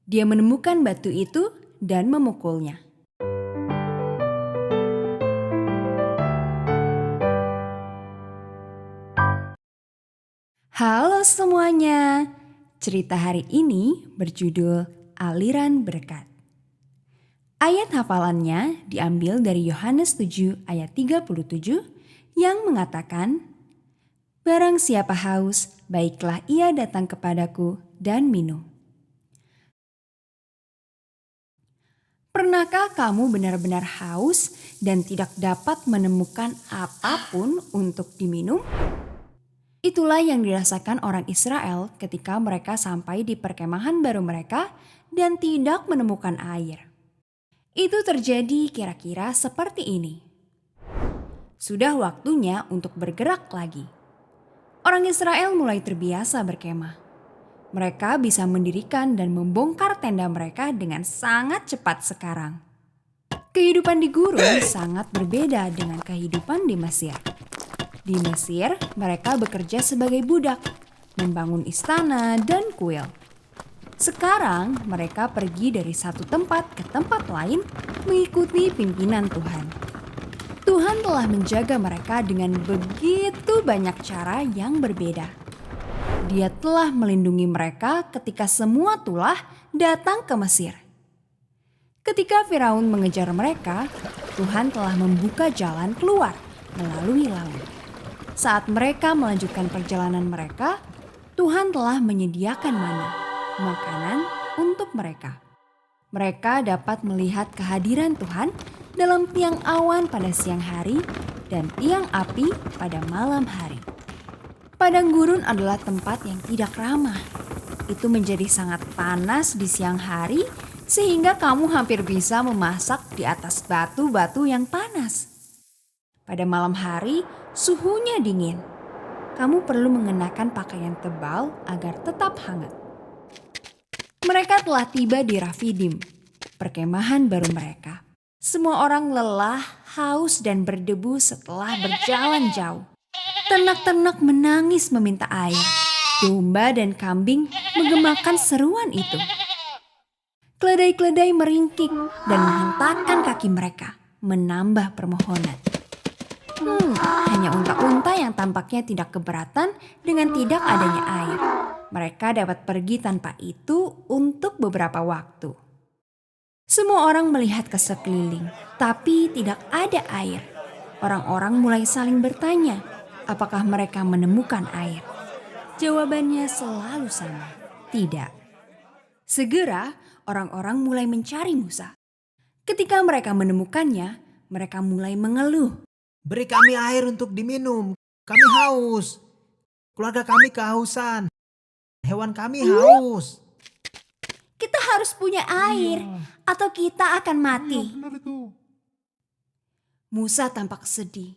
Dia menemukan batu itu dan memukulnya. Halo semuanya, cerita hari ini berjudul Aliran Berkat. Ayat hafalannya diambil dari Yohanes 7 ayat 37 yang mengatakan, "Barang siapa haus, baiklah ia datang kepadaku dan minum." Pernahkah kamu benar-benar haus dan tidak dapat menemukan apapun untuk diminum? Itulah yang dirasakan orang Israel ketika mereka sampai di perkemahan baru mereka dan tidak menemukan air. Itu terjadi kira-kira seperti ini. Sudah waktunya untuk bergerak lagi. Orang Israel mulai terbiasa berkemah. Mereka bisa mendirikan dan membongkar tenda mereka dengan sangat cepat sekarang. Kehidupan di gurun sangat berbeda dengan kehidupan di Mesir. Di Mesir, mereka bekerja sebagai budak, membangun istana dan kuil. Sekarang, mereka pergi dari satu tempat ke tempat lain mengikuti pimpinan Tuhan. Tuhan telah menjaga mereka dengan begitu banyak cara yang berbeda. Dia telah melindungi mereka ketika semua tulah datang ke Mesir. Ketika Firaun mengejar mereka, Tuhan telah membuka jalan keluar melalui laut. Saat mereka melanjutkan perjalanan mereka, Tuhan telah menyediakan mana, makanan untuk mereka. Mereka dapat melihat kehadiran Tuhan dalam tiang awan pada siang hari dan tiang api pada malam hari. Padang gurun adalah tempat yang tidak ramah. Itu menjadi sangat panas di siang hari sehingga kamu hampir bisa memasak di atas batu-batu yang panas. Pada malam hari, suhunya dingin. Kamu perlu mengenakan pakaian tebal agar tetap hangat. Mereka telah tiba di Rafidim, perkemahan baru mereka. Semua orang lelah, haus dan berdebu setelah berjalan jauh. Ternak-ternak menangis meminta air. Domba dan kambing menggemakan seruan itu. Keledai-keledai meringkik dan menghentakkan kaki mereka, menambah permohonan. Hanya unta-unta yang tampaknya tidak keberatan dengan tidak adanya air. Mereka dapat pergi tanpa itu untuk beberapa waktu. Semua orang melihat ke sekeliling, tapi tidak ada air. Orang-orang mulai saling bertanya, apakah mereka menemukan air? Jawabannya selalu sama, tidak. Segera orang-orang mulai mencari Musa. Ketika mereka menemukannya, mereka mulai mengeluh. Beri kami air untuk diminum. Kami haus. Keluarga kami kehausan. Hewan kami haus. Kita harus punya air atau kita akan mati. Musa tampak sedih.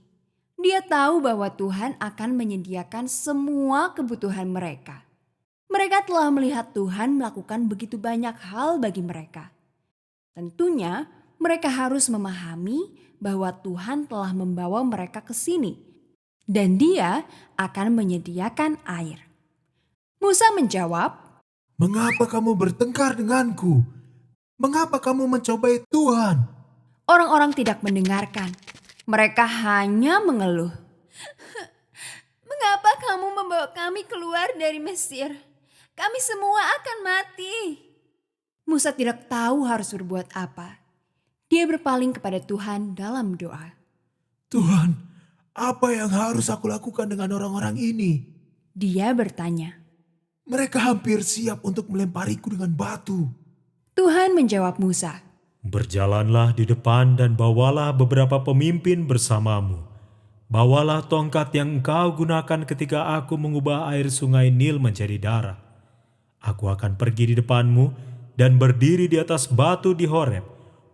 Dia tahu bahwa Tuhan akan menyediakan semua kebutuhan mereka. Mereka telah melihat Tuhan melakukan begitu banyak hal bagi mereka. Tentunya mereka harus memahami bahwa Tuhan telah membawa mereka ke sini dan Dia akan menyediakan air. Musa menjawab, Mengapa kamu bertengkar denganku? Mengapa kamu mencobai Tuhan? orang-orang tidak mendengarkan. Mereka hanya mengeluh. Mengapa kamu membawa kami keluar dari Mesir? Kami semua akan mati. Musa tidak tahu harus berbuat apa. Dia berpaling kepada Tuhan dalam doa. Tuhan, apa yang harus aku lakukan dengan orang-orang ini? Dia bertanya. Mereka hampir siap untuk melempariku dengan batu. Tuhan menjawab Musa. Berjalanlah di depan dan bawalah beberapa pemimpin bersamamu. Bawalah tongkat yang engkau gunakan ketika aku mengubah air sungai Nil menjadi darah. Aku akan pergi di depanmu dan berdiri di atas batu di Horeb.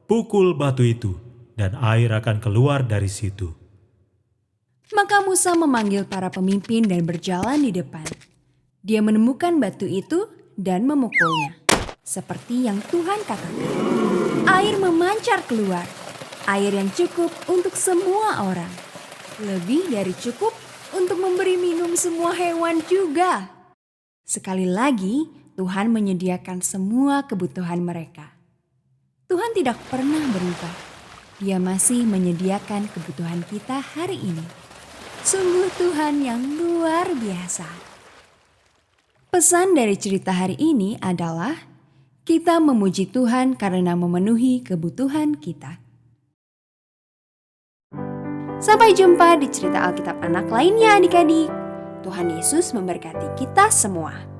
Pukul batu itu dan air akan keluar dari situ. Maka Musa memanggil para pemimpin dan berjalan di depan. Dia menemukan batu itu dan memukulnya. Seperti yang Tuhan katakan. Air memancar keluar. Air yang cukup untuk semua orang. Lebih dari cukup untuk memberi minum semua hewan juga. Sekali lagi, Tuhan menyediakan semua kebutuhan mereka. Tuhan tidak pernah berubah. Dia masih menyediakan kebutuhan kita hari ini. Sungguh Tuhan yang luar biasa. Pesan dari cerita hari ini adalah kita memuji Tuhan karena memenuhi kebutuhan kita. Sampai jumpa di cerita Alkitab anak lainnya adik-adik. Tuhan Yesus memberkati kita semua.